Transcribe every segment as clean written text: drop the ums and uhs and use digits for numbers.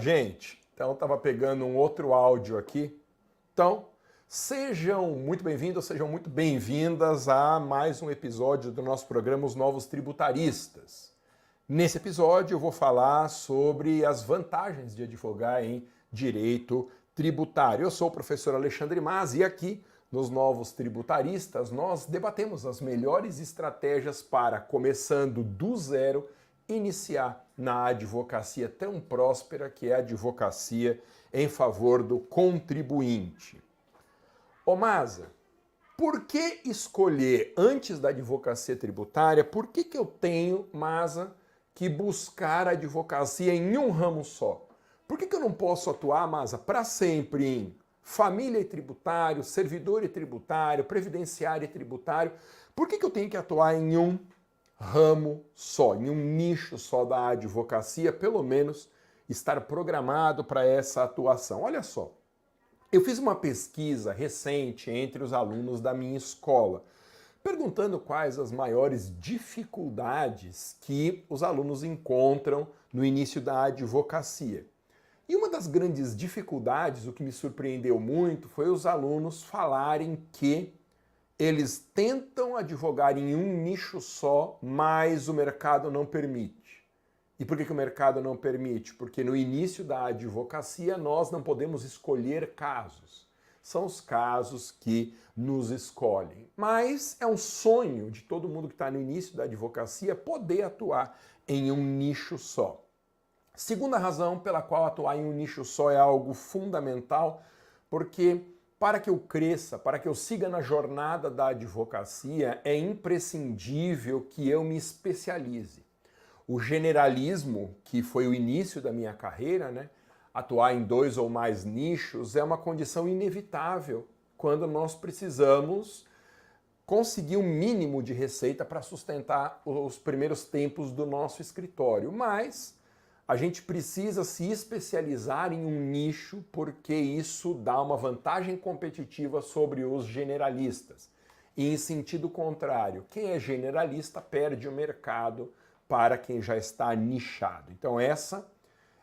Gente, então estava pegando um outro áudio aqui. Então, sejam muito bem-vindos, sejam muito bem-vindas a mais um episódio do nosso programa Os Novos Tributaristas. Nesse episódio eu vou falar sobre as vantagens de advogar em direito tributário. Eu sou o professor Alexandre Mas e aqui nos Novos Tributaristas nós debatemos as melhores estratégias para, começando do zero, iniciar na advocacia tão próspera que é a advocacia em favor do contribuinte. Ô Masa, por que escolher antes da advocacia tributária, por que eu tenho, Masa, que buscar a advocacia em um ramo só? Por que eu não posso atuar, Masa, para sempre em família e tributário, servidor e tributário, previdenciário e tributário? Por que eu tenho que atuar em um ramo só, em um nicho só da advocacia, pelo menos estar programado para essa atuação? Olha só, eu fiz uma pesquisa recente entre os alunos da minha escola, perguntando quais as maiores dificuldades que os alunos encontram no início da advocacia. E uma das grandes dificuldades, o que me surpreendeu muito, foi os alunos falarem que eles tentam advogar em um nicho só, mas o mercado não permite. E por que o mercado não permite? Porque no início da advocacia nós não podemos escolher casos. São os casos que nos escolhem. Mas é um sonho de todo mundo que está no início da advocacia poder atuar em um nicho só. Segunda razão pela qual atuar em um nicho só é algo fundamental, porque para que eu cresça, para que eu siga na jornada da advocacia, é imprescindível que eu me especialize. O generalismo, que foi o início da minha carreira, né, atuar em 2 ou mais nichos, é uma condição inevitável quando nós precisamos conseguir um mínimo de receita para sustentar os primeiros tempos do nosso escritório. Mas a gente precisa se especializar em um nicho porque isso dá uma vantagem competitiva sobre os generalistas. E em sentido contrário, quem é generalista perde o mercado para quem já está nichado. Então essa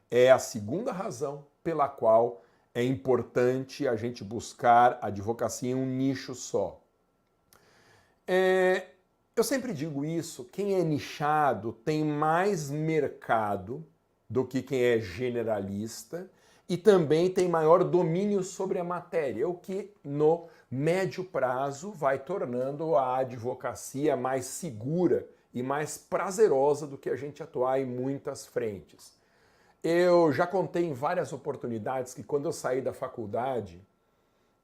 é a segunda razão pela qual é importante a gente buscar advocacia em um nicho só. Eu sempre digo isso, quem é nichado tem mais mercado do que quem é generalista e também tem maior domínio sobre a matéria, o que no médio prazo vai tornando a advocacia mais segura e mais prazerosa do que a gente atuar em muitas frentes. Eu já contei em várias oportunidades que quando eu saí da faculdade,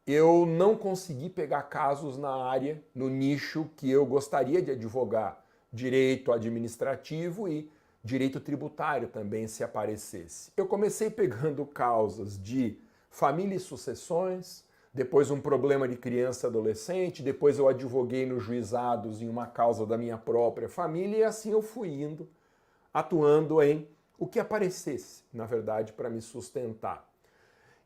eu não consegui pegar casos na área, no nicho que eu gostaria de advogar, direito administrativo e direito tributário também, se aparecesse. Eu comecei pegando causas de família e sucessões, depois um problema de criança e adolescente, depois eu advoguei nos juizados em uma causa da minha própria família e assim eu fui indo, atuando em o que aparecesse, na verdade, para me sustentar.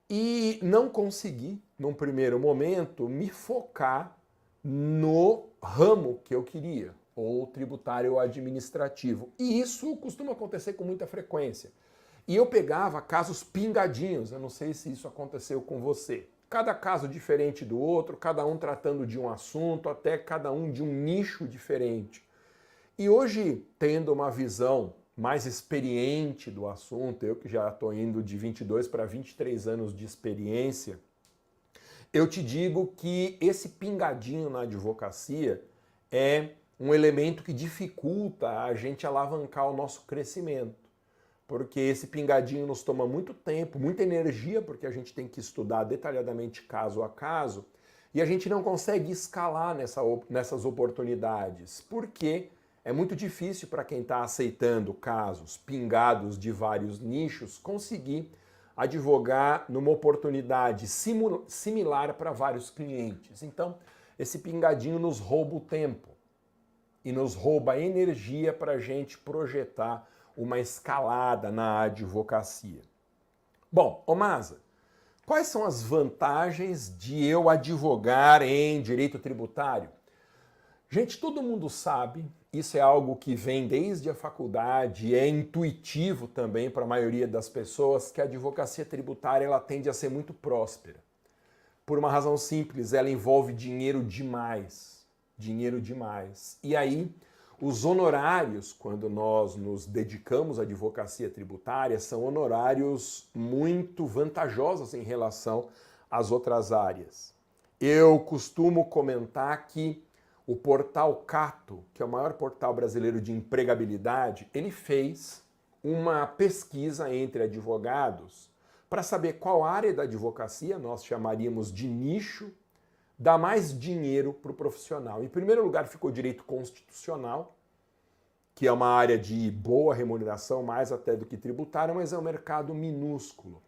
E não consegui, num primeiro momento, me focar no ramo que eu queria, ou tributário ou administrativo. E isso costuma acontecer com muita frequência. E eu pegava casos pingadinhos, eu não sei se isso aconteceu com você. Cada caso diferente do outro, cada um tratando de um assunto, até cada um de um nicho diferente. E hoje, tendo uma visão mais experiente do assunto, eu que já estou indo de 22 para 23 anos de experiência, eu te digo que esse pingadinho na advocacia é um elemento que dificulta a gente alavancar o nosso crescimento. Porque esse pingadinho nos toma muito tempo, muita energia, porque a gente tem que estudar detalhadamente caso a caso, e a gente não consegue escalar nessas oportunidades, porque é muito difícil para quem está aceitando casos pingados de vários nichos conseguir advogar numa oportunidade similar para vários clientes. Então, esse pingadinho nos rouba o tempo e nos rouba a energia para a gente projetar uma escalada na advocacia. Bom, ô Masa, quais são as vantagens de eu advogar em direito tributário? Gente, todo mundo sabe, isso é algo que vem desde a faculdade, é intuitivo também para a maioria das pessoas, que a advocacia tributária ela tende a ser muito próspera. Por uma razão simples, ela envolve dinheiro demais. Dinheiro demais. E aí, os honorários, quando nós nos dedicamos à advocacia tributária, são honorários muito vantajosos em relação às outras áreas. Eu costumo comentar que o portal Cato, que é o maior portal brasileiro de empregabilidade, ele fez uma pesquisa entre advogados para saber qual área da advocacia, nós chamaríamos de nicho, dá mais dinheiro para o profissional. Em primeiro lugar ficou direito constitucional, que é uma área de boa remuneração, mais até do que tributária, mas é um mercado minúsculo.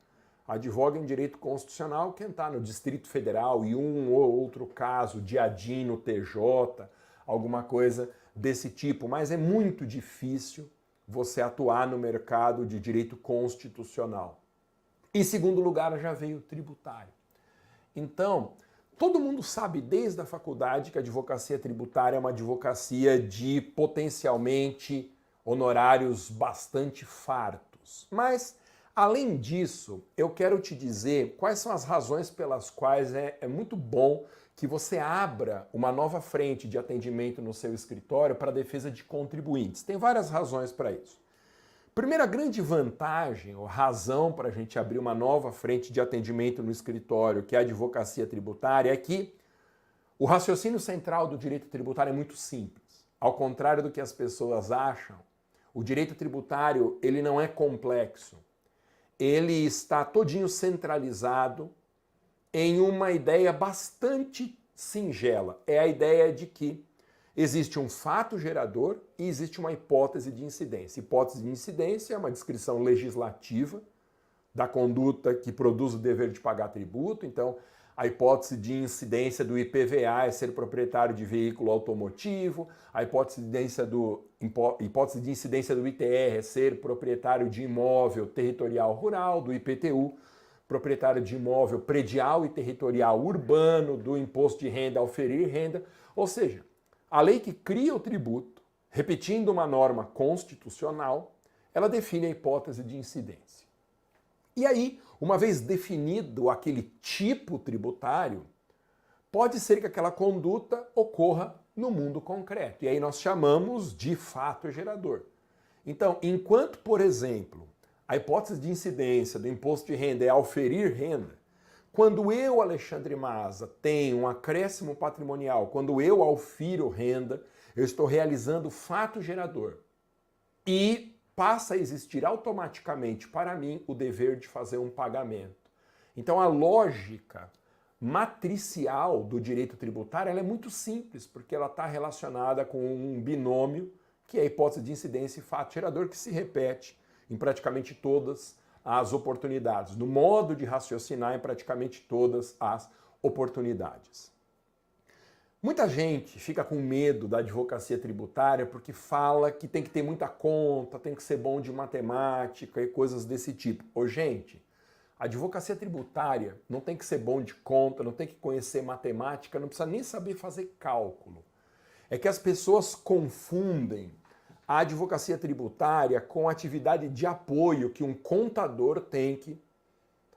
Advoga em direito constitucional quem está no Distrito Federal e um ou outro caso de ADIM no TJ, alguma coisa desse tipo, mas é muito difícil você atuar no mercado de direito constitucional. Em segundo lugar, já veio o tributário. Então, todo mundo sabe desde a faculdade que a advocacia tributária é uma advocacia de potencialmente honorários bastante fartos. Mas, além disso, eu quero te dizer quais são as razões pelas quais é muito bom que você abra uma nova frente de atendimento no seu escritório para a defesa de contribuintes. Tem várias razões para isso. Primeira grande vantagem ou razão para a gente abrir uma nova frente de atendimento no escritório, que é a advocacia tributária, é que o raciocínio central do direito tributário é muito simples. Ao contrário do que as pessoas acham, o direito tributário ele não é complexo. Ele está todinho centralizado em uma ideia bastante singela. É a ideia de que existe um fato gerador e existe uma hipótese de incidência. Hipótese de incidência é uma descrição legislativa da conduta que produz o dever de pagar tributo. Então, a hipótese de incidência do IPVA é ser proprietário de veículo automotivo, a hipótese de incidência do ITR é ser proprietário de imóvel territorial rural, do IPTU, proprietário de imóvel predial e territorial urbano, do imposto de renda ao ferir renda. Ou seja, a lei que cria o tributo, repetindo uma norma constitucional, ela define a hipótese de incidência. E aí, uma vez definido aquele tipo tributário, pode ser que aquela conduta ocorra no mundo concreto. E aí nós chamamos de fato gerador. Então, enquanto, por exemplo, a hipótese de incidência do imposto de renda é auferir renda, quando eu, Alexandre Maza, tenho um acréscimo patrimonial, quando eu aufiro renda, eu estou realizando fato gerador. E passa a existir automaticamente para mim o dever de fazer um pagamento. Então a lógica matricial do direito tributário ela é muito simples, porque ela está relacionada com um binômio, que é a hipótese de incidência e fato gerador, que se repete em praticamente todas as oportunidades, no modo de raciocinar em praticamente todas as oportunidades. Muita gente fica com medo da advocacia tributária porque fala que tem que ter muita conta, tem que ser bom de matemática e coisas desse tipo. Ô, gente, a advocacia tributária não tem que ser bom de conta, não tem que conhecer matemática, não precisa nem saber fazer cálculo. É que as pessoas confundem a advocacia tributária com a atividade de apoio que um contador tem que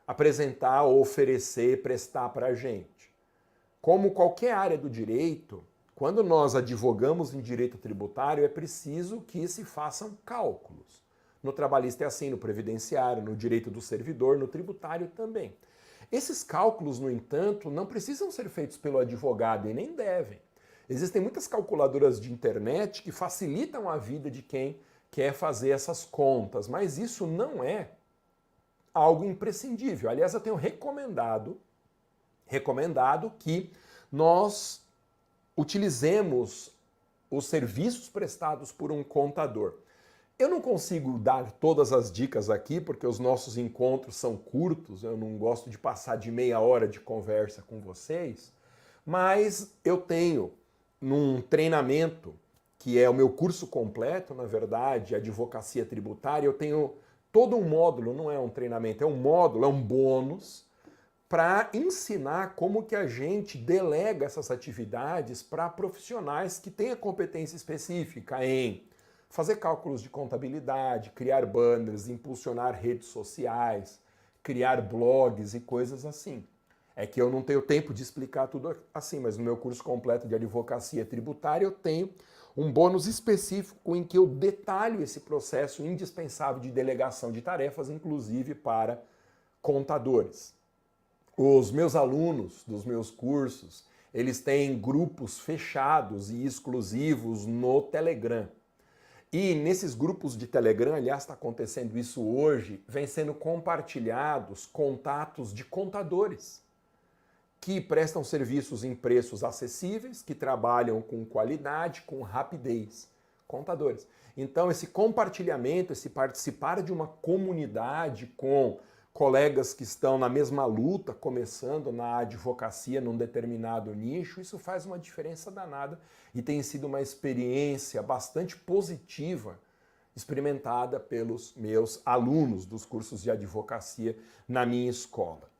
apresentar, oferecer, prestar para a gente. Como qualquer área do direito, quando nós advogamos em direito tributário, é preciso que se façam cálculos. No trabalhista é assim, no previdenciário, no direito do servidor, no tributário também. Esses cálculos, no entanto, não precisam ser feitos pelo advogado e nem devem. Existem muitas calculadoras de internet que facilitam a vida de quem quer fazer essas contas, mas isso não é algo imprescindível. Aliás, eu tenho recomendado que nós utilizemos os serviços prestados por um contador. Eu não consigo dar todas as dicas aqui, porque os nossos encontros são curtos, eu não gosto de passar de meia hora de conversa com vocês, mas eu tenho num treinamento, que é o meu curso completo, na verdade, Advocacia Tributária, eu tenho todo um módulo, não é um treinamento, é um módulo, é um bônus, para ensinar como que a gente delega essas atividades para profissionais que têm a competência específica em fazer cálculos de contabilidade, criar banners, impulsionar redes sociais, criar blogs e coisas assim. É que eu não tenho tempo de explicar tudo assim, mas no meu curso completo de advocacia tributária eu tenho um bônus específico em que eu detalho esse processo indispensável de delegação de tarefas, inclusive para contadores. Os meus alunos dos meus cursos, eles têm grupos fechados e exclusivos no Telegram. E nesses grupos de Telegram, aliás, está acontecendo isso hoje, vem sendo compartilhados contatos de contadores que prestam serviços em preços acessíveis, que trabalham com qualidade, com rapidez. Contadores. Então, esse compartilhamento, esse participar de uma comunidade com colegas que estão na mesma luta, começando na advocacia num determinado nicho, isso faz uma diferença danada e tem sido uma experiência bastante positiva experimentada pelos meus alunos dos cursos de advocacia na minha escola.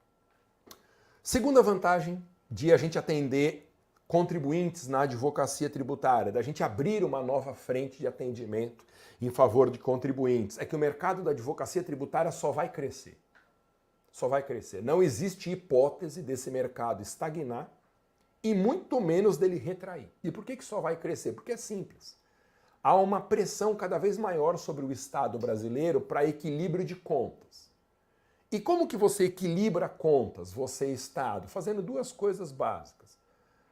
Segunda vantagem de a gente atender contribuintes na advocacia tributária, da gente abrir uma nova frente de atendimento em favor de contribuintes, é que o mercado da advocacia tributária só vai crescer. Só vai crescer. Não existe hipótese desse mercado estagnar e muito menos dele retrair. E por que só vai crescer? Porque é simples. Há uma pressão cada vez maior sobre o Estado brasileiro para equilíbrio de contas. E como que você equilibra contas, você Estado? Fazendo duas coisas básicas.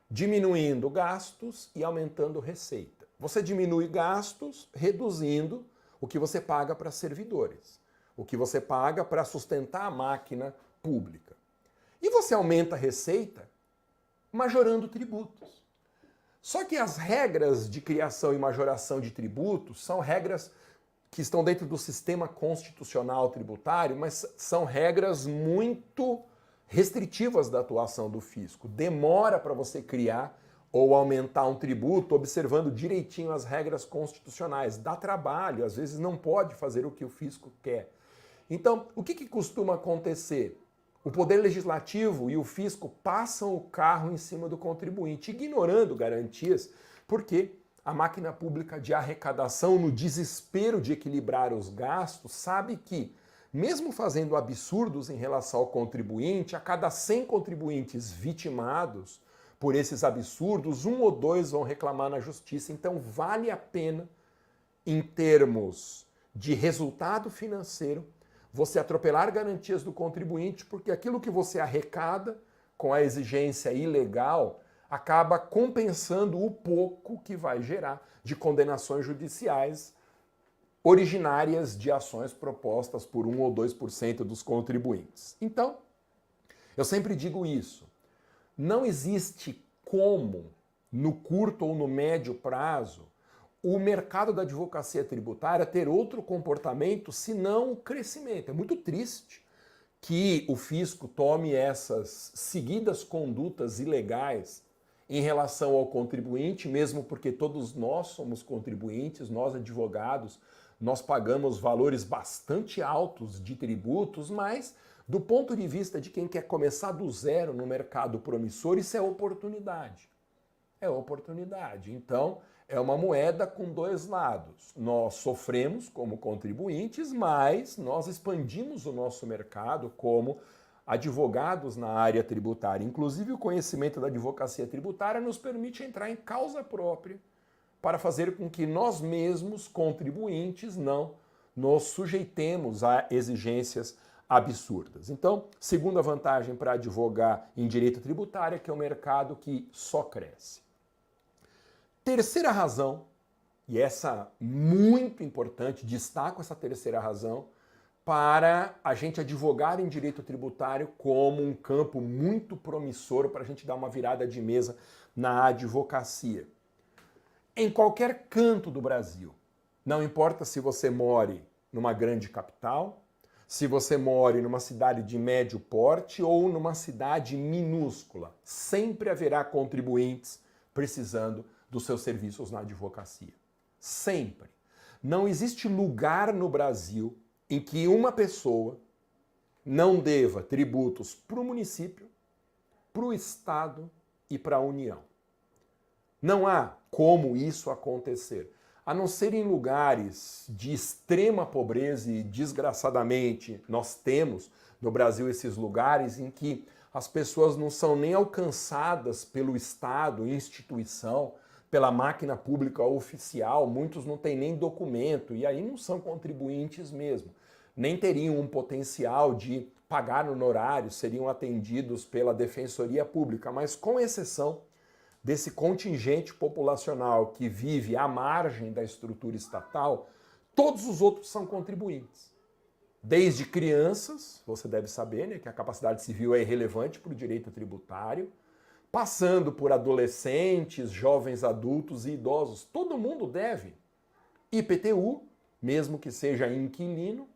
Diminuindo gastos e aumentando receita. Você diminui gastos reduzindo o que você paga para servidores, o que você paga para sustentar a máquina pública. E você aumenta a receita majorando tributos. Só que as regras de criação e majoração de tributos são regras que estão dentro do sistema constitucional tributário, mas são regras muito restritivas da atuação do fisco. Demora para você criar ou aumentar um tributo observando direitinho as regras constitucionais. Dá trabalho, às vezes não pode fazer o que o fisco quer. Então, o que costuma acontecer? O Poder Legislativo e o fisco passam o carro em cima do contribuinte, ignorando garantias, porque a máquina pública de arrecadação, no desespero de equilibrar os gastos, sabe que, mesmo fazendo absurdos em relação ao contribuinte, a cada 100 contribuintes vitimados por esses absurdos, 1 ou 2 vão reclamar na justiça. Então, vale a pena, em termos de resultado financeiro, você atropelar garantias do contribuinte, porque aquilo que você arrecada com a exigência ilegal acaba compensando o pouco que vai gerar de condenações judiciais originárias de ações propostas por 1 ou 2% dos contribuintes. Então, eu sempre digo isso. Não existe como, no curto ou no médio prazo, o mercado da advocacia tributária ter outro comportamento senão o crescimento. É muito triste que o fisco tome essas seguidas condutas ilegais em relação ao contribuinte, mesmo porque todos nós somos contribuintes, nós advogados, nós pagamos valores bastante altos de tributos, mas do ponto de vista de quem quer começar do zero no mercado promissor, isso é oportunidade. É oportunidade. Então, é uma moeda com dois lados. Nós sofremos como contribuintes, mas nós expandimos o nosso mercado como advogados na área tributária. Inclusive, o conhecimento da advocacia tributária nos permite entrar em causa própria para fazer com que nós mesmos, contribuintes, não nos sujeitemos a exigências absurdas. Então, segunda vantagem para advogar em direito tributário é que é um mercado que só cresce. Terceira razão, e essa muito importante, destaco essa terceira razão, para a gente advogar em direito tributário como um campo muito promissor para a gente dar uma virada de mesa na advocacia. Em qualquer canto do Brasil, não importa se você more numa grande capital, se você more numa cidade de médio porte ou numa cidade minúscula, sempre haverá contribuintes precisando dos seus serviços na advocacia. Sempre. Não existe lugar no Brasil em que uma pessoa, não deva tributos para o município, para o Estado e para a União. Não há como isso acontecer, a não ser em lugares de extrema pobreza e, desgraçadamente, nós temos no Brasil esses lugares em que as pessoas não são nem alcançadas pelo Estado, instituição, pela máquina pública oficial, muitos não têm nem documento e aí não são contribuintes mesmo. Nem teriam um potencial de pagar honorários, seriam atendidos pela Defensoria Pública, mas com exceção desse contingente populacional que vive à margem da estrutura estatal, todos os outros são contribuintes. Desde crianças, você deve saber, né, que a capacidade civil é irrelevante para o direito tributário, passando por adolescentes, jovens adultos e idosos, todo mundo deve IPTU, mesmo que seja inquilino,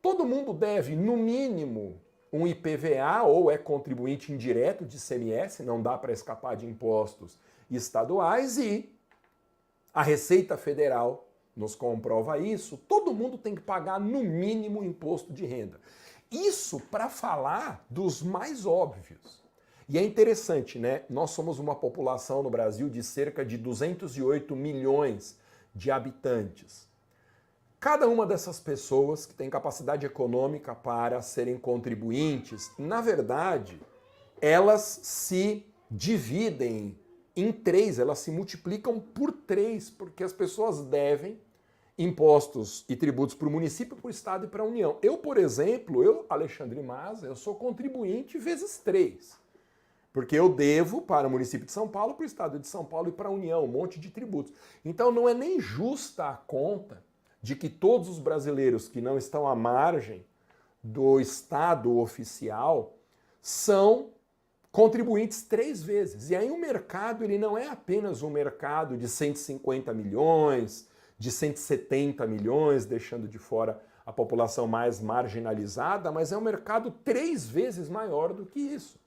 todo mundo deve, no mínimo, um IPVA ou é contribuinte indireto de ICMS, não dá para escapar de impostos estaduais, e a Receita Federal nos comprova isso, todo mundo tem que pagar no mínimo imposto de renda. Isso para falar dos mais óbvios. E é interessante, né? Nós somos uma população no Brasil de cerca de 208 milhões de habitantes. Cada uma dessas pessoas que tem capacidade econômica para serem contribuintes, na verdade, elas se dividem em três, elas se multiplicam por três, porque as pessoas devem impostos e tributos para o município, para o Estado e para a União. Eu, por exemplo, Alexandre Maza, eu sou contribuinte vezes 3. Porque eu devo para o município de São Paulo, para o Estado de São Paulo e para a União, um monte de tributos. Então não é nem justa a conta de que todos os brasileiros que não estão à margem do Estado oficial são contribuintes 3 vezes. E aí o mercado ele não é apenas um mercado de 150 milhões, de 170 milhões, deixando de fora a população mais marginalizada, mas é um mercado 3 vezes maior do que isso.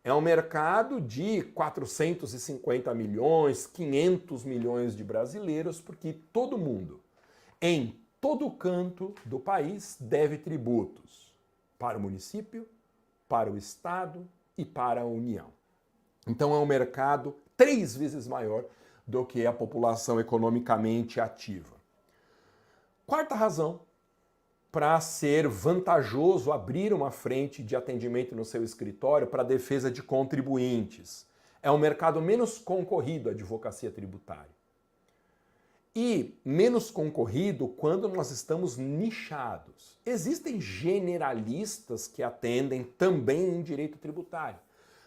É um mercado de 450 milhões, 500 milhões de brasileiros, porque todo mundo, em todo canto do país, deve tributos para o município, para o Estado e para a União. Então é um mercado 3 vezes maior do que a população economicamente ativa. Quarta razão para ser vantajoso abrir uma frente de atendimento no seu escritório para a defesa de contribuintes. É um mercado menos concorrido, a advocacia tributária. E menos concorrido quando nós estamos nichados. Existem generalistas que atendem também em direito tributário,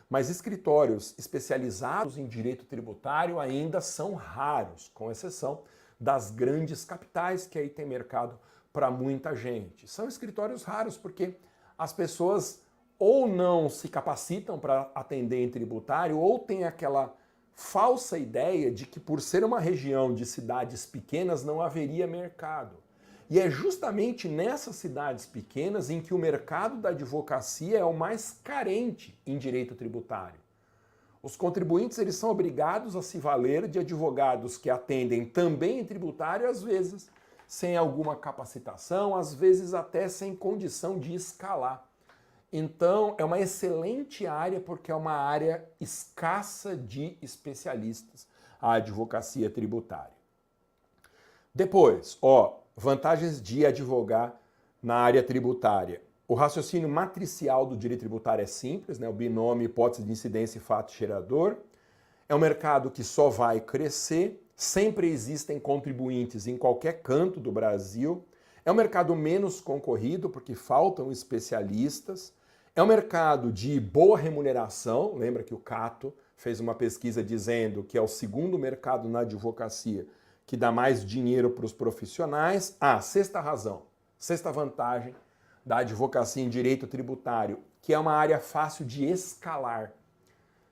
mas escritórios especializados em direito tributário ainda são raros, com exceção das grandes capitais, que aí tem mercado para muita gente. São escritórios raros porque as pessoas ou não se capacitam para atender em tributário ou têm aquela falsa ideia de que por ser uma região de cidades pequenas não haveria mercado. E é justamente nessas cidades pequenas em que o mercado da advocacia é o mais carente em direito tributário. Os contribuintes eles são obrigados a se valer de advogados que atendem também em tributário, às vezes sem alguma capacitação, às vezes até sem condição de escalar. Então, é uma excelente área porque é uma área escassa de especialistas, a advocacia tributária. Depois, vantagens de advogar na área tributária. O raciocínio matricial do direito tributário é simples, né? O binômio hipótese de incidência e fato gerador. É um mercado que só vai crescer, sempre existem contribuintes em qualquer canto do Brasil. É um mercado menos concorrido porque faltam especialistas. É um mercado de boa remuneração, lembra que o Cato fez uma pesquisa dizendo que é o segundo mercado na advocacia que dá mais dinheiro para os profissionais. Sexta razão, sexta vantagem da advocacia em direito tributário, que é uma área fácil de escalar.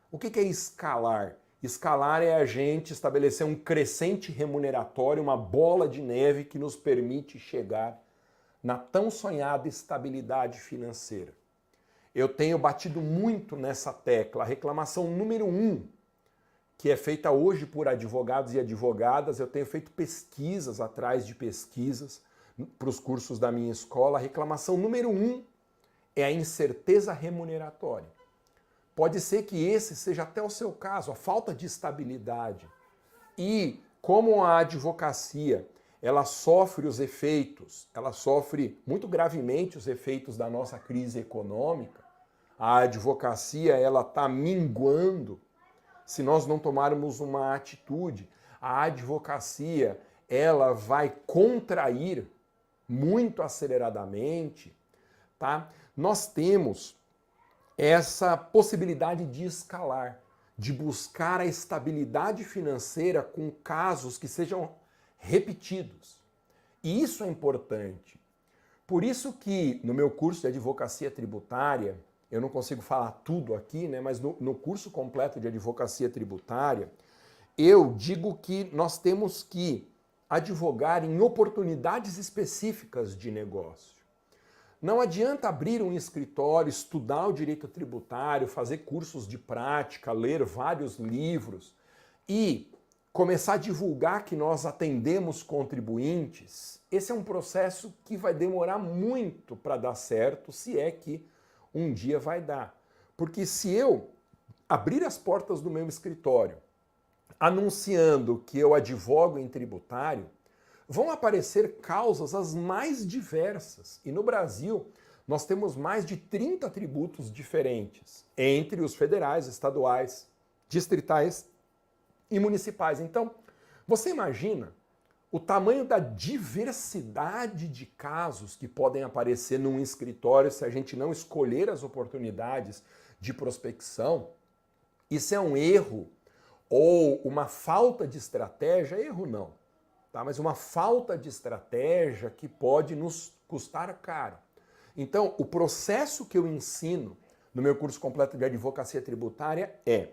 O que é escalar? Escalar é a gente estabelecer um crescente remuneratório, uma bola de neve que nos permite chegar na tão sonhada estabilidade financeira. Eu tenho batido muito nessa tecla. A reclamação número 1, que é feita hoje por advogados e advogadas, eu tenho feito pesquisas atrás de pesquisas para os cursos da minha escola. A reclamação número 1 é a incerteza remuneratória. Pode ser que esse seja até o seu caso, a falta de estabilidade. E como a advocacia, ela sofre os efeitos, ela sofre muito gravemente os efeitos da nossa crise econômica, a advocacia ela está minguando se nós não tomarmos uma atitude. A advocacia ela vai contrair muito aceleradamente, tá? Nós temos essa possibilidade de escalar, de buscar a estabilidade financeira com casos que sejam repetidos. E isso é importante. Por isso que no meu curso de advocacia tributária, eu não consigo falar tudo aqui, né, mas no curso completo de advocacia tributária, eu digo que nós temos que advogar em oportunidades específicas de negócio. Não adianta abrir um escritório, estudar o direito tributário, fazer cursos de prática, ler vários livros e começar a divulgar que nós atendemos contribuintes. Esse é um processo que vai demorar muito para dar certo, se é que um dia vai dar. Porque se eu abrir as portas do meu escritório anunciando que eu advogo em tributário, vão aparecer causas as mais diversas. E no Brasil, nós temos mais de 30 tributos diferentes, entre os federais, estaduais, distritais e municipais. Então, você imagina o tamanho da diversidade de casos que podem aparecer num escritório se a gente não escolher as oportunidades de prospecção? Isso é um erro ou uma falta de estratégia? Erro não, tá? Mas uma falta de estratégia que pode nos custar caro. Então, o processo que eu ensino no meu curso completo de advocacia tributária é,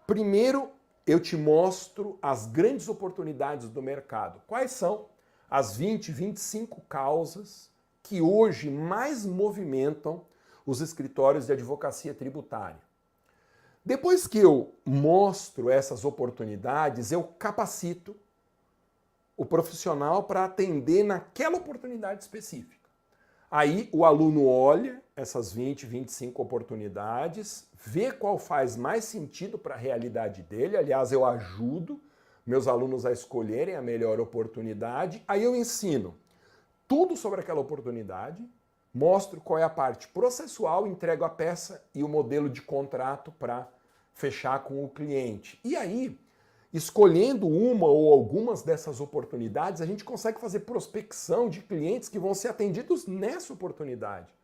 primeiro, eu te mostro as grandes oportunidades do mercado. Quais são as 20, 25 causas que hoje mais movimentam os escritórios de advocacia tributária? Depois que eu mostro essas oportunidades, eu capacito o profissional para atender naquela oportunidade específica. Aí o aluno olha essas 20, 25 oportunidades, vê qual faz mais sentido para a realidade dele. Aliás, eu ajudo meus alunos a escolherem a melhor oportunidade. Aí eu ensino tudo sobre aquela oportunidade, mostro qual é a parte processual, entrego a peça e o modelo de contrato para fechar com o cliente. E aí, escolhendo uma ou algumas dessas oportunidades, a gente consegue fazer prospecção de clientes que vão ser atendidos nessa oportunidade.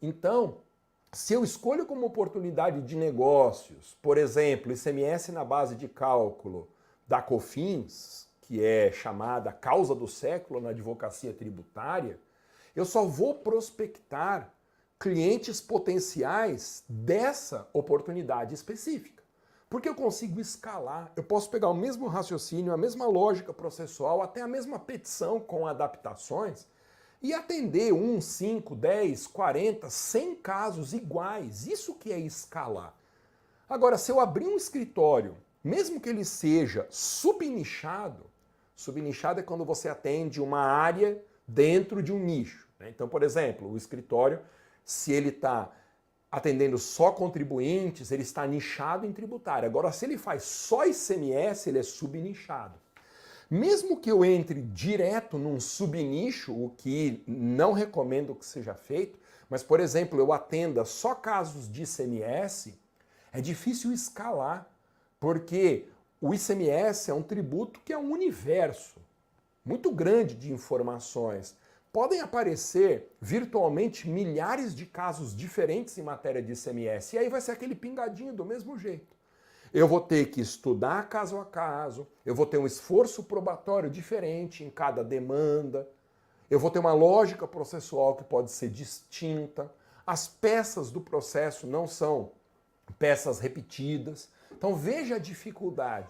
Então, se eu escolho como oportunidade de negócios, por exemplo, ICMS na base de cálculo da COFINS, que é chamada causa do século na advocacia tributária, eu só vou prospectar clientes potenciais dessa oportunidade específica. Porque eu consigo escalar, eu posso pegar o mesmo raciocínio, a mesma lógica processual, até a mesma petição com adaptações e atender 1, 5, 10, 40, 100 casos iguais. Isso que é escalar. Agora, se eu abrir um escritório, mesmo que ele seja subnichado, subnichado é quando você atende uma área dentro de um nicho, né? Então, por exemplo, o escritório, se ele está atendendo só contribuintes, ele está nichado em tributário. Agora, se ele faz só ICMS, ele é subnichado. Mesmo que eu entre direto num subnicho, o que não recomendo que seja feito, mas, por exemplo, eu atenda só casos de ICMS, é difícil escalar, porque o ICMS é um tributo que é um universo muito grande de informações. Podem aparecer virtualmente milhares de casos diferentes em matéria de ICMS, e aí vai ser aquele pingadinho do mesmo jeito. Eu vou ter que estudar caso a caso, eu vou ter um esforço probatório diferente em cada demanda, eu vou ter uma lógica processual que pode ser distinta, as peças do processo não são peças repetidas. Então veja a dificuldade.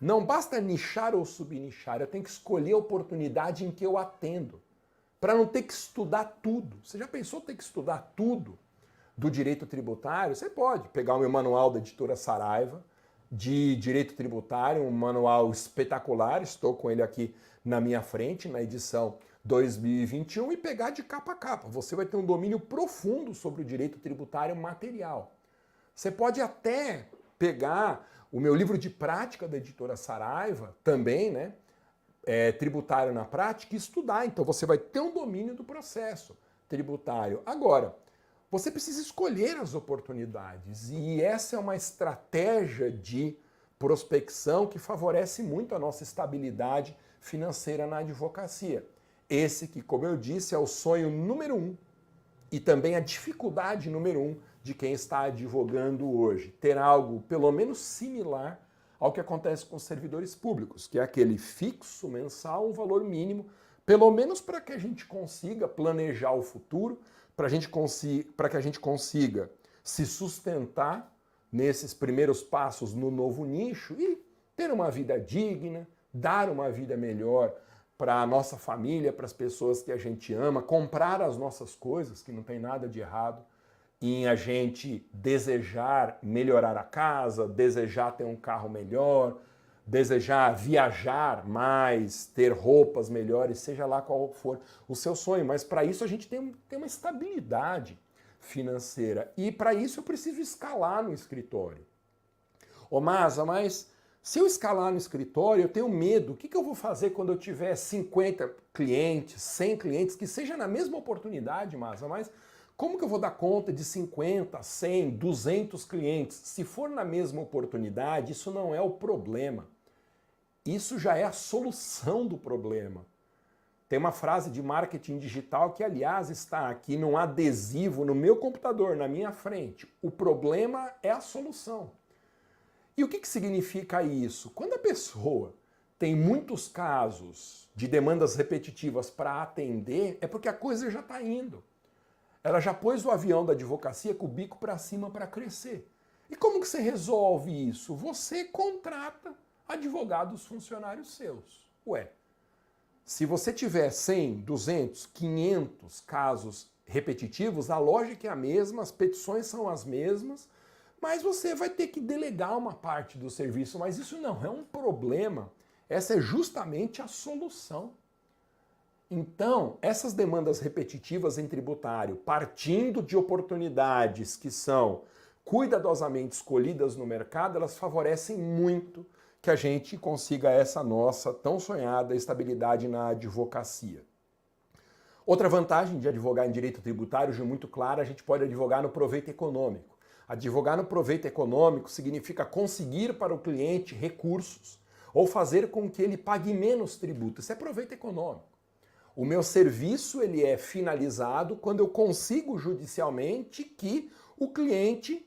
Não basta nichar ou subnichar, eu tenho que escolher a oportunidade em que eu atendo, para não ter que estudar tudo. Você já pensou ter que estudar tudo do direito tributário? Você pode pegar o meu manual da editora Saraiva de direito tributário, um manual espetacular, estou com ele aqui na minha frente, na edição 2021 e pegar de capa a capa. Você vai ter um domínio profundo sobre o direito tributário material. Você pode até pegar o meu livro de prática da editora Saraiva, também, né? Tributário na prática, e estudar. Então você vai ter um domínio do processo tributário. Agora, você precisa escolher as oportunidades e essa é uma estratégia de prospecção que favorece muito a nossa estabilidade financeira na advocacia. Esse que, como eu disse, é o sonho número 1 e também a dificuldade número 1 de quem está advogando hoje. Ter algo pelo menos similar ao que acontece com os servidores públicos, que é aquele fixo mensal, um valor mínimo, pelo menos para que a gente consiga planejar o futuro, para que a gente consiga se sustentar nesses primeiros passos no novo nicho e ter uma vida digna, dar uma vida melhor para a nossa família, para as pessoas que a gente ama, comprar as nossas coisas, que não tem nada de errado em a gente desejar melhorar a casa, desejar ter um carro melhor, desejar viajar mais, ter roupas melhores, seja lá qual for o seu sonho. Mas para isso a gente tem uma estabilidade financeira. E para isso eu preciso escalar no escritório. Ô Masa, mas se eu escalar no escritório, eu tenho medo. O que eu vou fazer quando eu tiver 50 clientes, 100 clientes, que seja na mesma oportunidade, Masa, mas como que eu vou dar conta de 50, 100, 200 clientes? Se for na mesma oportunidade, isso não é o problema. Isso já é a solução do problema. Tem uma frase de marketing digital que, aliás, está aqui num adesivo no meu computador, na minha frente. O problema é a solução. E o que significa isso? Quando a pessoa tem muitos casos de demandas repetitivas para atender, é porque a coisa já está indo. Ela já pôs o avião da advocacia com o bico para cima para crescer. E como que você resolve isso? Você contrata advogados funcionários seus. Ué, se você tiver 100, 200, 500 casos repetitivos, a lógica é a mesma, as petições são as mesmas, mas você vai ter que delegar uma parte do serviço. Mas isso não é um problema, essa é justamente a solução. Então, essas demandas repetitivas em tributário, partindo de oportunidades que são cuidadosamente escolhidas no mercado, elas favorecem muito que a gente consiga essa nossa tão sonhada estabilidade na advocacia. Outra vantagem de advogar em direito tributário, já muito clara, a gente pode advogar no proveito econômico. Advogar no proveito econômico significa conseguir para o cliente recursos ou fazer com que ele pague menos tributo. Isso é proveito econômico. O meu serviço ele é finalizado quando eu consigo judicialmente que o cliente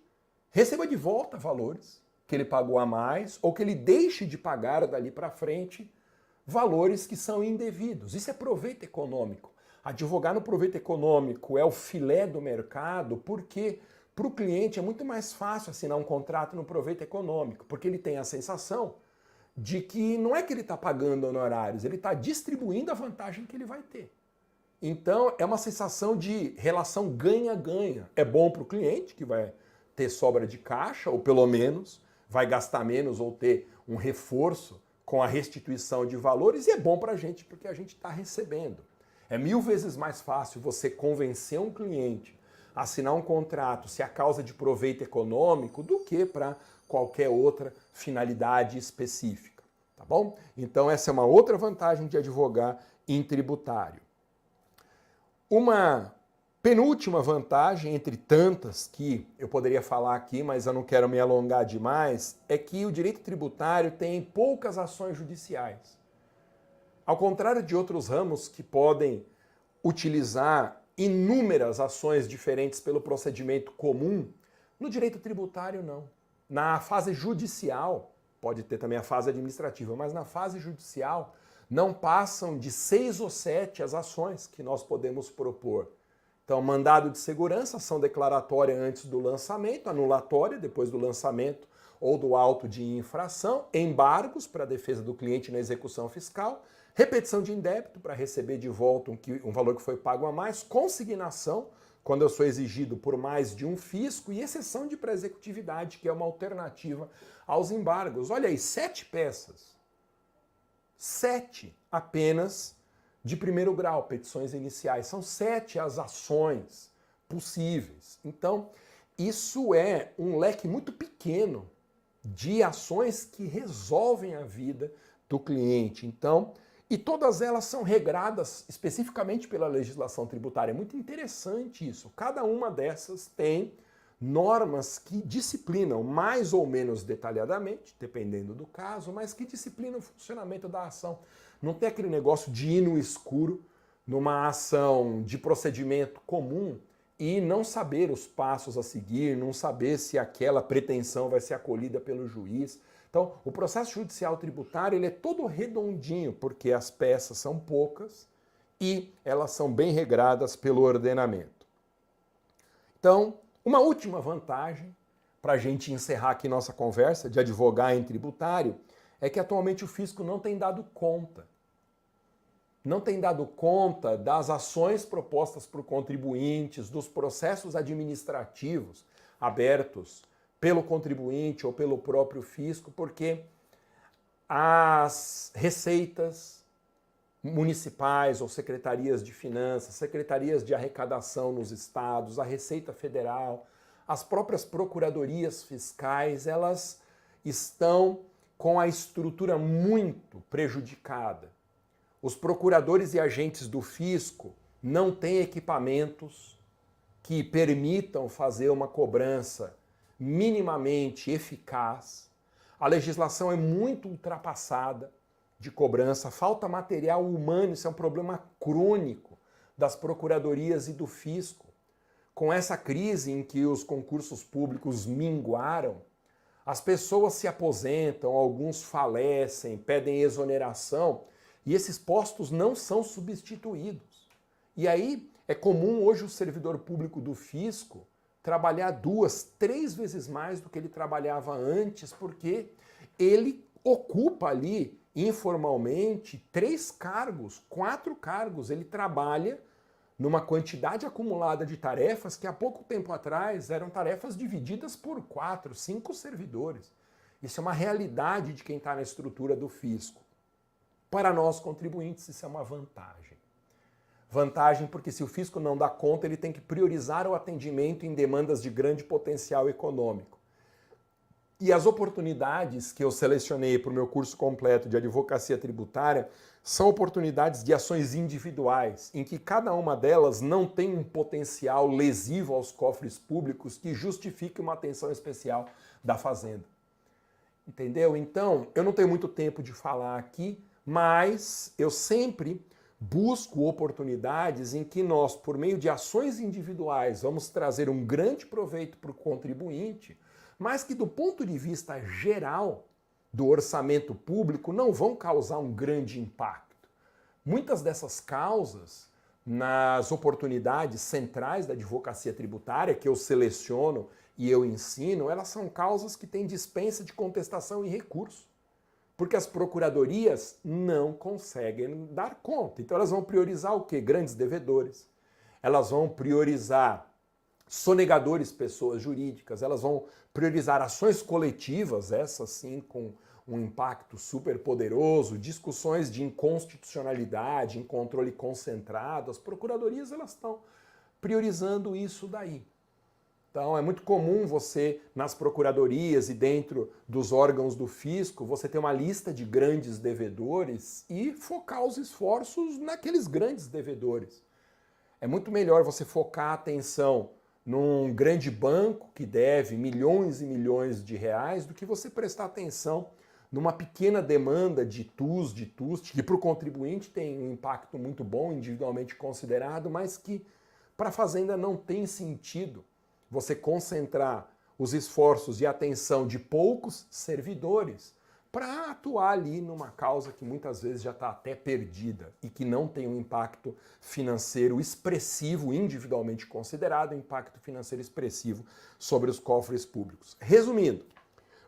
receba de volta valores que ele pagou a mais ou que ele deixe de pagar dali para frente valores que são indevidos. Isso é proveito econômico. Advogar no proveito econômico é o filé do mercado porque para o cliente é muito mais fácil assinar um contrato no proveito econômico, porque ele tem a sensação de que não é que ele está pagando honorários, ele está distribuindo a vantagem que ele vai ter. Então é uma sensação de relação ganha-ganha. É bom para o cliente, que vai ter sobra de caixa, ou pelo menos vai gastar menos ou ter um reforço com a restituição de valores, e é bom para a gente porque a gente está recebendo. É 1000 vezes mais fácil você convencer um cliente a assinar um contrato se a causa de proveito econômico do que para qualquer outra finalidade específica, tá bom? Então essa é uma outra vantagem de advogar em tributário. Uma penúltima vantagem, entre tantas que eu poderia falar aqui, mas eu não quero me alongar demais, é que o direito tributário tem poucas ações judiciais. Ao contrário de outros ramos que podem utilizar inúmeras ações diferentes pelo procedimento comum, no direito tributário não. Na fase judicial, pode ter também a fase administrativa, mas na fase judicial não passam de 6 ou 7 as ações que nós podemos propor. Então, mandado de segurança, ação declaratória antes do lançamento, anulatória depois do lançamento ou do auto de infração, embargos para a defesa do cliente na execução fiscal, repetição de indébito para receber de volta um valor que foi pago a mais, consignação, quando eu sou exigido por mais de um fisco, e exceção de pré-executividade, que é uma alternativa aos embargos. Olha aí, 7 peças. 7 apenas de primeiro grau, petições iniciais. São 7 as ações possíveis. Então, isso é um leque muito pequeno de ações que resolvem a vida do cliente. Então, e todas elas são regradas especificamente pela legislação tributária. É muito interessante isso. Cada uma dessas tem normas que disciplinam mais ou menos detalhadamente, dependendo do caso, mas que disciplinam o funcionamento da ação. Não tem aquele negócio de ir no escuro numa ação de procedimento comum e não saber os passos a seguir, não saber se aquela pretensão vai ser acolhida pelo juiz. Então, o processo judicial tributário ele é todo redondinho, porque as peças são poucas e elas são bem regradas pelo ordenamento. Então, uma última vantagem, para a gente encerrar aqui nossa conversa de advogar em tributário, é que atualmente o fisco não tem dado conta. Não tem dado conta das ações propostas por contribuintes, dos processos administrativos abertos pelo contribuinte ou pelo próprio fisco, porque as receitas municipais ou secretarias de finanças, secretarias de arrecadação nos estados, a Receita Federal, as próprias procuradorias fiscais, elas estão com a estrutura muito prejudicada. Os procuradores e agentes do fisco não têm equipamentos que permitam fazer uma cobrança minimamente eficaz. A legislação é muito ultrapassada de cobrança, falta material humano, isso é um problema crônico das procuradorias e do fisco. Com essa crise em que os concursos públicos minguaram, as pessoas se aposentam, alguns falecem, pedem exoneração e esses postos não são substituídos. E aí é comum hoje o servidor público do fisco trabalhar 2, 3 vezes mais do que ele trabalhava antes, porque ele ocupa ali informalmente 3 cargos, 4 cargos. Ele trabalha numa quantidade acumulada de tarefas que há pouco tempo atrás eram tarefas divididas por 4, 5 servidores. Isso é uma realidade de quem está na estrutura do fisco. Para nós, contribuintes, isso é uma vantagem. Vantagem porque se o fisco não dá conta, ele tem que priorizar o atendimento em demandas de grande potencial econômico. E as oportunidades que eu selecionei para o meu curso completo de advocacia tributária são oportunidades de ações individuais, em que cada uma delas não tem um potencial lesivo aos cofres públicos que justifique uma atenção especial da Fazenda. Entendeu? Então, eu não tenho muito tempo de falar aqui, mas eu sempre busco oportunidades em que nós, por meio de ações individuais, vamos trazer um grande proveito para o contribuinte, mas que do ponto de vista geral do orçamento público não vão causar um grande impacto. Muitas dessas causas, nas oportunidades centrais da advocacia tributária, que eu seleciono e eu ensino, elas são causas que têm dispensa de contestação e recurso. Porque as procuradorias não conseguem dar conta. Então elas vão priorizar o quê? Grandes devedores. Elas vão priorizar sonegadores, pessoas jurídicas. Elas vão priorizar ações coletivas, essas sim com um impacto super poderoso, discussões de inconstitucionalidade, em controle concentrado. As procuradorias elas estão priorizando isso daí. Então, é muito comum você, nas procuradorias e dentro dos órgãos do fisco, você ter uma lista de grandes devedores e focar os esforços naqueles grandes devedores. É muito melhor você focar a atenção num grande banco que deve milhões e milhões de reais do que você prestar atenção numa pequena demanda de TUS, de TUST, que para o contribuinte tem um impacto muito bom, individualmente considerado, mas que para a Fazenda não tem sentido você concentrar os esforços e atenção de poucos servidores para atuar ali numa causa que muitas vezes já está até perdida e que não tem um impacto financeiro expressivo, individualmente considerado, impacto financeiro expressivo sobre os cofres públicos. Resumindo,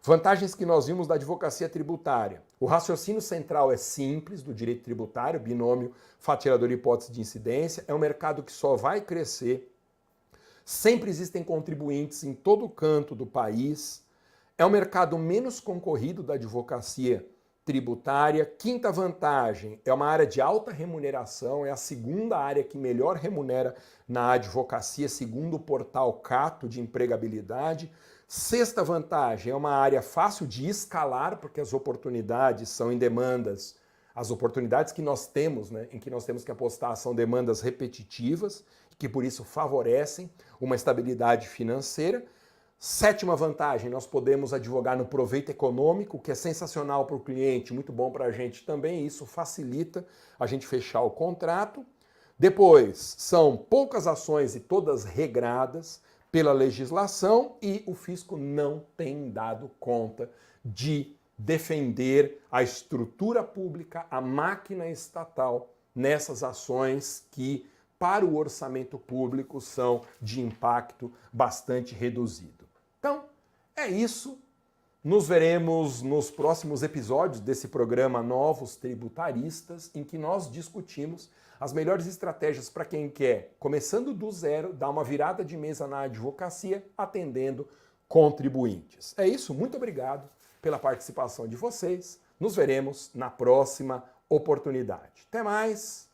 vantagens que nós vimos da advocacia tributária. O raciocínio central é simples do direito tributário, binômio fatiador e hipótese de incidência, é um mercado que só vai crescer. Sempre existem contribuintes em todo canto do país. É um mercado menos concorrido da advocacia tributária. Quinta vantagem, é uma área de alta remuneração, é a segunda área que melhor remunera na advocacia, segundo o portal Cato de empregabilidade. Sexta vantagem, é uma área fácil de escalar, porque as oportunidades são em demandas. As oportunidades que nós temos, né, em que nós temos que apostar, são demandas repetitivas, que por isso favorecem uma estabilidade financeira. Sétima vantagem, nós podemos advogar no proveito econômico, que é sensacional para o cliente, muito bom para a gente também, e isso facilita a gente fechar o contrato. Depois, são poucas ações e todas regradas pela legislação e o fisco não tem dado conta de defender a estrutura pública, a máquina estatal, nessas ações que, para o orçamento público, são de impacto bastante reduzido. Então, é isso. Nos veremos nos próximos episódios desse programa Novos Tributaristas, em que nós discutimos as melhores estratégias para quem quer, começando do zero, dar uma virada de mesa na advocacia, atendendo contribuintes. É isso, muito obrigado pela participação de vocês. Nos veremos na próxima oportunidade. Até mais!